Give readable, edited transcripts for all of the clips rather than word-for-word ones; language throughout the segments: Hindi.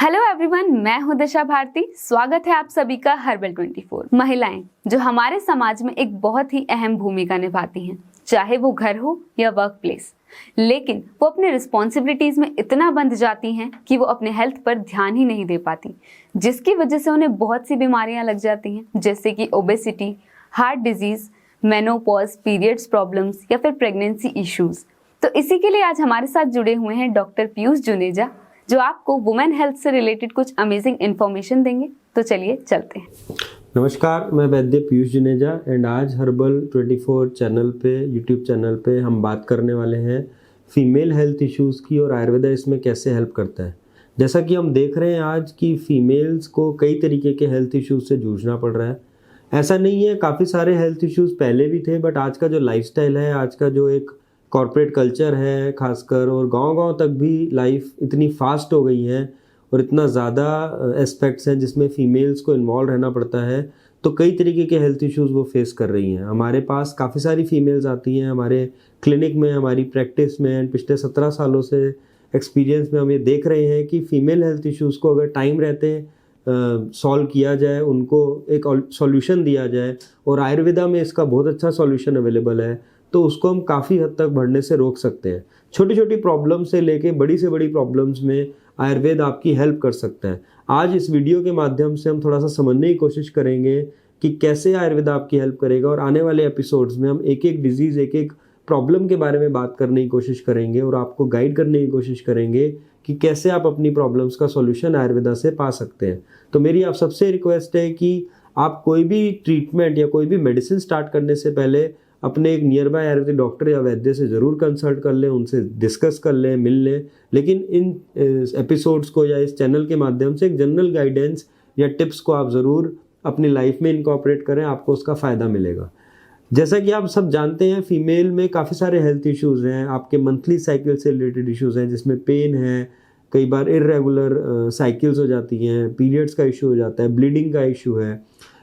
हेलो एवरीवन, मैं हूं दिशा भारती। स्वागत है आप सभी का हर्बल 24। महिलाएं जो हमारे समाज में एक बहुत ही अहम भूमिका निभाती हैं, चाहे वो घर हो या वर्क प्लेस, लेकिन वो अपने रिस्पॉन्सिबिलिटीज में इतना बंध जाती हैं कि वो अपने हेल्थ पर ध्यान ही नहीं दे पाती, जिसकी वजह से उन्हें बहुत सी बीमारियां लग जाती हैं, जैसे कि obesity, heart disease, menopause, periods problems या फिर प्रेगनेंसी इश्यूज। तो इसी के लिए आज हमारे साथ जुड़े हुए हैं डॉक्टर पीयूष जुनेजा, जो आपको वुमेन हेल्थ से रिलेटेड कुछ अमेजिंग इन्फॉर्मेशन देंगे। तो चलिए चलते हैं। नमस्कार, मैं वैद्य पीयूष जुनेजा एंड आज हर्बल 24 चैनल पे, यूट्यूब चैनल पे हम बात करने वाले हैं फीमेल हेल्थ इश्यूज़ की और आयुर्वेदा इसमें कैसे हेल्प करता है। जैसा कि हम देख रहे हैं आज की फीमेल्स को कई तरीके के हेल्थ इश्यूज़ से जूझना पड़ रहा है। ऐसा नहीं है, काफ़ी सारे हेल्थ इश्यूज़ पहले भी थे, बट आज का जो लाइफस्टाइल है, आज का जो एक कॉर्पोरेट कल्चर है खासकर, और गांव-गांव तक भी लाइफ इतनी फास्ट हो गई है और इतना ज़्यादा एस्पेक्ट्स हैं जिसमें फीमेल्स को इन्वॉल्व रहना पड़ता है, तो कई तरीके के हेल्थ इश्यूज़ वो फेस कर रही हैं। हमारे पास काफ़ी सारी फीमेल्स आती हैं हमारे क्लिनिक में, हमारी प्रैक्टिस में, एंड पिछले 17 सालों से एक्सपीरियंस में हम ये देख रहे हैं कि फ़ीमेल हेल्थ इश्यूज़ को अगर टाइम रहते सॉल्व किया जाए, उनको एक सॉल्यूशन दिया जाए, और आयुर्वेदा में इसका बहुत अच्छा सॉल्यूशन अवेलेबल है, तो उसको हम काफ़ी हद तक बढ़ने से रोक सकते हैं। छोटी छोटी प्रॉब्लम से लेके बड़ी से बड़ी प्रॉब्लम्स में आयुर्वेद आपकी हेल्प कर सकता है। आज इस वीडियो के माध्यम से हम थोड़ा सा समझने की कोशिश करेंगे कि कैसे आयुर्वेद आपकी हेल्प करेगा, और आने वाले एपिसोड्स में हम एक एक डिजीज़, एक एक प्रॉब्लम के बारे में बात करने की कोशिश करेंगे और आपको गाइड करने की कोशिश करेंगे कि कैसे आप अपनी प्रॉब्लम्स का सॉल्यूशन आयुर्वेदा से पा सकते हैं। तो मेरी आप सबसे रिक्वेस्ट है कि आप कोई भी ट्रीटमेंट या कोई भी मेडिसिन स्टार्ट करने से पहले अपने एक नियर बाय आयुर्वेदिक डॉक्टर या वैद्य से ज़रूर कंसल्ट कर लें, उनसे डिस्कस कर लें, मिल लें। लेकिन इन एपिसोड्स को या इस चैनल के माध्यम से एक जनरल गाइडेंस या टिप्स को आप ज़रूर अपनी लाइफ में इनकॉर्पोरेट करें, आपको उसका फ़ायदा मिलेगा। जैसा कि आप सब जानते हैं, फीमेल में काफ़ी सारे हेल्थ इश्यूज़ हैं। आपके मंथली साइकिल से रिलेटेड इश्यूज़ हैं, जिसमें पेन है, कई बार इरेगुलर साइकिल्स हो जाती हैं, पीरियड्स का इशू हो जाता है, ब्लीडिंग का इशू है,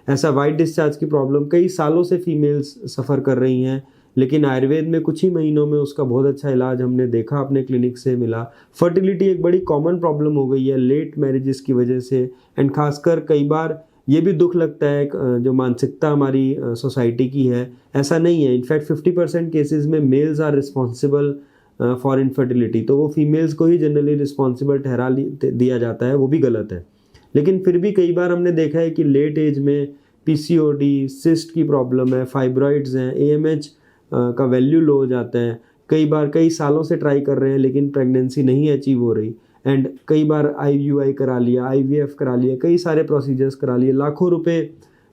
ऐसा वाइट डिस्चार्ज की प्रॉब्लम कई सालों से फीमेल्स सफ़र कर रही हैं। लेकिन आयुर्वेद में कुछ ही महीनों में उसका बहुत अच्छा इलाज हमने देखा, अपने क्लिनिक से मिला। फर्टिलिटी एक बड़ी कॉमन प्रॉब्लम हो गई है लेट मैरिजेस की वजह से, एंड खासकर कई बार ये भी दुख लगता है जो मानसिकता हमारी सोसाइटी की है, ऐसा नहीं है। इनफैक्ट 50% केसेस में males are responsible for infertility, तो वो फीमेल्स को ही जनरली रिस्पॉन्सिबल ठहरा दिया जाता है, वो भी गलत है। लेकिन फिर भी कई बार हमने देखा है कि लेट एज में पीसीओडी, सिस्ट की प्रॉब्लम है, फाइब्रॉइड्स हैं, एएमएच का वैल्यू लो हो जाता है, कई बार कई सालों से ट्राई कर रहे हैं लेकिन प्रेगनेंसी नहीं अचीव हो रही, एंड कई बार आईयूआई करा लिया, आईवीएफ करा लिया, कई सारे प्रोसीजर्स करा लिए, लाखों रुपए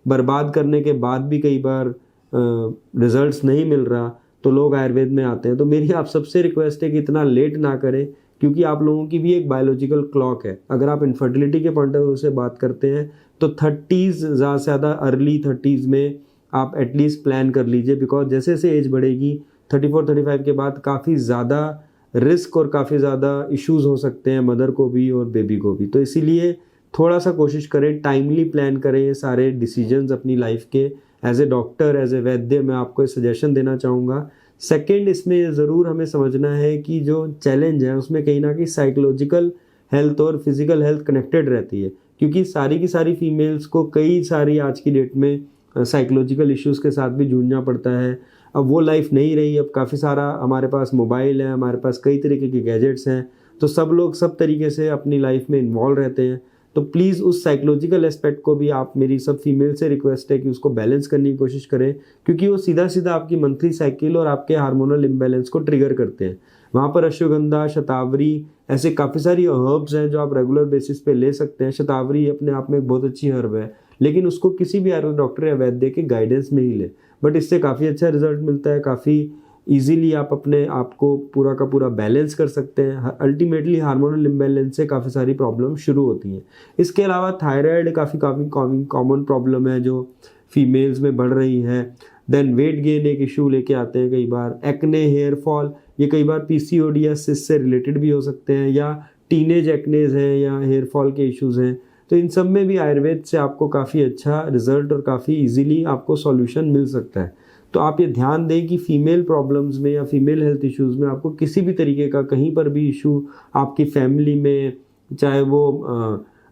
बर्बाद करने के बाद भी कई बार रिजल्ट्स नहीं मिल रहा, तो लोग आयुर्वेद में आते हैं। तो मेरी आप सबसे रिक्वेस्ट है कि इतना लेट ना करें, क्योंकि आप लोगों की भी एक बायोलॉजिकल क्लॉक है। अगर आप इनफर्टिलिटी के पॉइंट ऑफ व्यू से बात करते हैं तो 30s, ज़्यादा से ज़्यादा अर्ली 30s में आप एटलीस्ट प्लान कर लीजिए, बिकॉज जैसे जैसे एज बढ़ेगी 34-35 के बाद काफ़ी ज़्यादा रिस्क और काफ़ी ज़्यादा इश्यूज़ हो सकते हैं मदर को भी और बेबी को भी। तो इसीलिए थोड़ा सा कोशिश करें, टाइमली प्लान करें ये सारे डिसीजंस अपनी लाइफ के। As a doctor, as a vaidya, मैं आपको सजेशन देना चाहूँगा। सेकेंड, इसमें ज़रूर हमें समझना है कि जो चैलेंज है उसमें कहीं ना कहीं साइकोलॉजिकल हेल्थ और फिजिकल हेल्थ कनेक्टेड रहती है, क्योंकि सारी की सारी फीमेल्स को कई सारी आज की डेट में साइकोलॉजिकल इश्यूज़ के साथ भी जूझना पड़ता है। अब वो लाइफ नहीं रही, अब काफ़ी सारा हमारे पास मोबाइल है, हमारे पास कई तरीके के गैजेट्स हैं, तो सब लोग सब तरीके से अपनी लाइफ में इन्वॉल्व रहते हैं। तो प्लीज़ उस साइकोलॉजिकल एस्पेक्ट को भी आप, मेरी सब फीमेल से रिक्वेस्ट है कि उसको बैलेंस करने की कोशिश करें, क्योंकि वो सीधा सीधा आपकी मंथली साइकिल और आपके हार्मोनल इम्बैलेंस को ट्रिगर करते हैं। वहाँ पर अश्वगंधा, शतावरी, ऐसे काफ़ी सारी हर्ब्स हैं जो आप रेगुलर बेसिस पे ले सकते हैं। शतावरी अपने आप में एक बहुत अच्छी हर्ब है, लेकिन उसको किसी भी आयुर्वेद डॉक्टर या वैद्य के गाइडेंस में ही ले, बट इससे काफ़ी अच्छा रिजल्ट मिलता है। काफ़ी ईजीली आप अपने आप को पूरा का पूरा बैलेंस कर सकते हैं। अल्टीमेटली हार्मोनल इम्बैलेंस से काफ़ी सारी प्रॉब्लम शुरू होती हैं। इसके अलावा थायराइड काफ़ी कॉमन प्रॉब्लम है जो फीमेल्स में बढ़ रही है। देन वेट गेन एक इशू लेके आते हैं कई बार। एक्ने, हेयर फॉल, ये कई बार पीसीओडी या सिस्ट से रिलेटेड भी हो सकते हैं, या टीनेज एक्नेज हैं, या हेयर फॉल के इश्यूज़ हैं। तो इन सब में भी आयुर्वेद से आपको काफ़ी अच्छा रिजल्ट और काफ़ी इजीली आपको सॉल्यूशन मिल सकता है। तो आप ये ध्यान दें कि फीमेल प्रॉब्लम्स में या फीमेल हेल्थ इश्यूज़ में आपको किसी भी तरीके का कहीं पर भी इशू आपकी फैमिली में चाहे वो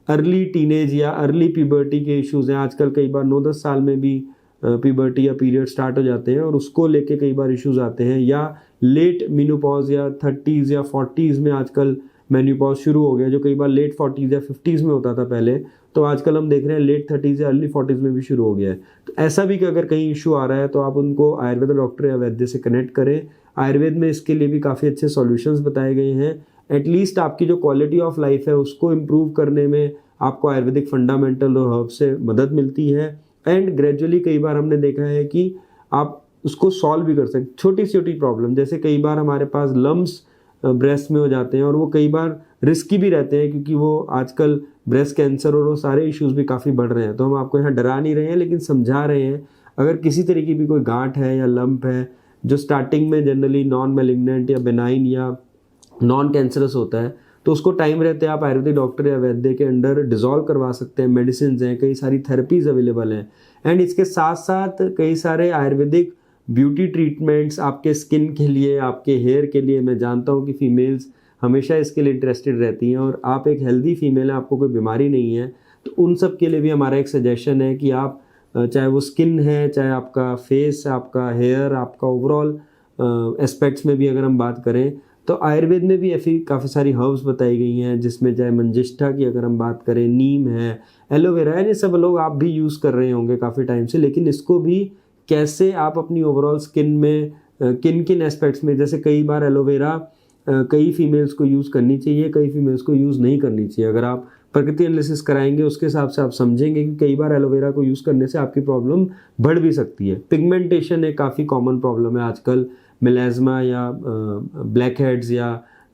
अर्ली टीनेज या अर्ली प्यूबर्टी के इश्यूज़ हैं। आजकल कई बार 9-10 साल में भी प्यूबर्टी या पीरियड स्टार्ट हो जाते हैं और उसको लेके कई बार इश्यूज आते हैं, या लेट मेनोपॉज या 30s या 40s में आजकल मेनोपॉज शुरू हो गया, जो कई बार लेट 40s या 50s में होता था पहले, तो आजकल हम देख रहे हैं लेट 30s या अर्ली 40s में भी शुरू हो गया है। तो ऐसा भी कि अगर कहीं इशू आ रहा है तो आप उनको आयुर्वेद डॉक्टर या वैद्य से कनेक्ट करें। आयुर्वेद में इसके लिए भी काफ़ी अच्छे सॉल्यूशंस बताए गए हैं। एटलीस्ट आपकी जो क्वालिटी ऑफ लाइफ है उसको इम्प्रूव करने में आपको आयुर्वेदिक फंडामेंटल और हर्ब से मदद मिलती है। एंड ग्रेजुअली कई बार हमने देखा है कि आप उसको सॉल्व भी कर सकते। छोटी छोटी प्रॉब्लम, जैसे कई बार हमारे पास लम्स ब्रेस्ट में हो जाते हैं और वो कई बार रिस्की भी रहते हैं, क्योंकि वो आजकल ब्रेस्ट कैंसर और वो सारे इश्यूज भी काफ़ी बढ़ रहे हैं। तो हम आपको यहाँ डरा नहीं रहे हैं, लेकिन समझा रहे हैं अगर किसी तरीके की भी कोई गांठ है या लंप है जो स्टार्टिंग में जनरली नॉन मैलिग्नेंट या बेनाइन या नॉन कैंसरस होता है, तो उसको टाइम रहते आप आयुर्वेदिक डॉक्टर या वैद्य के अंडर डिजॉल्व करवा सकते हैं। मेडिसिन हैं, कई सारी थेरेपीज अवेलेबल हैं। एंड इसके साथ साथ कई सारे आयुर्वेदिक ब्यूटी ट्रीटमेंट्स आपके स्किन के लिए, आपके हेयर के लिए। मैं जानता हूँ कि फीमेल्स हमेशा इसके लिए इंटरेस्टेड रहती हैं और आप एक हेल्दी फीमेल हैं, आपको कोई बीमारी नहीं है, तो उन सब के लिए भी हमारा एक सजेशन है कि आप चाहे वो स्किन है, चाहे आपका फेस, आपका हेयर, आपका ओवरऑल एस्पेक्ट्स में भी अगर हम बात करें तो आयुर्वेद में भी ऐसी काफ़ी सारी हर्ब्स बताई गई हैं, जिसमें चाहे मंजिष्ठा की अगर हम बात करें, नीम है, एलोवेरा है, ये सब लोग आप भी यूज़ कर रहे होंगे काफ़ी टाइम से। लेकिन इसको भी कैसे आप अपनी ओवरऑल स्किन में किन किन एस्पेक्ट्स में, जैसे कई बार एलोवेरा कई फीमेल्स को यूज़ करनी चाहिए, कई फीमेल्स को यूज़ नहीं करनी चाहिए। अगर आप प्रकृति एनालिसिस कराएंगे उसके हिसाब से आप समझेंगे कि कई बार एलोवेरा को यूज़ करने से आपकी प्रॉब्लम बढ़ भी सकती है। पिगमेंटेशन एक काफ़ी कॉमन प्रॉब्लम है आजकल, मेलाज्मा या ब्लैक हेड्स या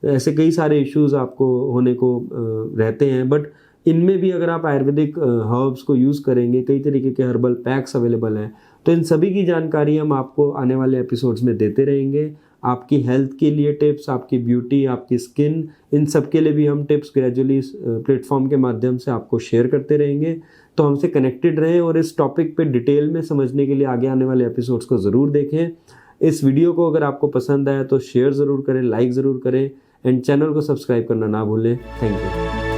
ऐसे कई सारे इश्यूज आपको होने को रहते हैं। बट इनमें भी अगर आप आयुर्वेदिक हर्ब्स को यूज़ करेंगे, कई तरीके के हर्बल पैक्स अवेलेबल हैं, तो इन सभी की जानकारी हम आपको आने वाले एपिसोड्स में देते रहेंगे। आपकी हेल्थ के लिए टिप्स, आपकी ब्यूटी, आपकी स्किन, इन सब के लिए भी हम टिप्स ग्रेजुअली इस प्लेटफॉर्म के माध्यम से आपको शेयर करते रहेंगे। तो हमसे कनेक्टेड रहें और इस टॉपिक पे डिटेल में समझने के लिए आगे आने वाले एपिसोड्स को ज़रूर देखें। इस वीडियो को अगर आपको पसंद आया तो शेयर ज़रूर करें, लाइक ज़रूर करें एंड चैनल को सब्सक्राइब करना ना भूलें। Thank you.